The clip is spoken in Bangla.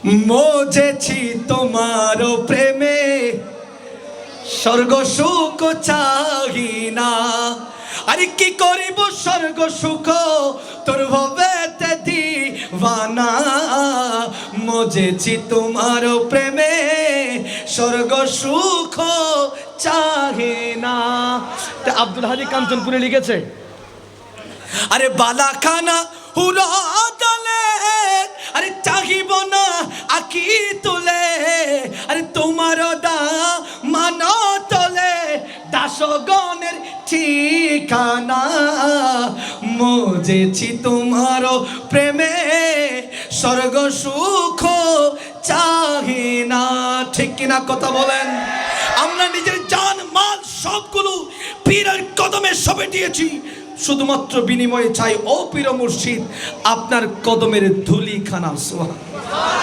মজেছি তোমার প্রেমে, স্বর্গ সুখ চাহি না। আরে কি করিব স্বর্গ সুখ, তোর ভবেতে দিওয়ানা। মজেছি তোমার প্রেমে, স্বর্গ সুখ চাহি না। আব্দুল হাদী কাঞ্চনপুরে লিখেছে, আরে বালাখানা হুরা দলে, আরে চাহিব না আকি তুলে। আরে তোমার দামান তলে দাসগণের ঠিকানা। মজেছি তোমার প্রেমে, স্বর্গ সুখ চাহি না। ঠিক কিনা কথা বলেন? আমরা নিজের জান মাল সবগুলো পীরের কদমে সঁপে দিয়েছি, শুধুমাত্র বিনিময়ে চাই ও পীর মুর্শিদ আপনার কদমের ধুলিখানা। সুবহানাল্লাহ।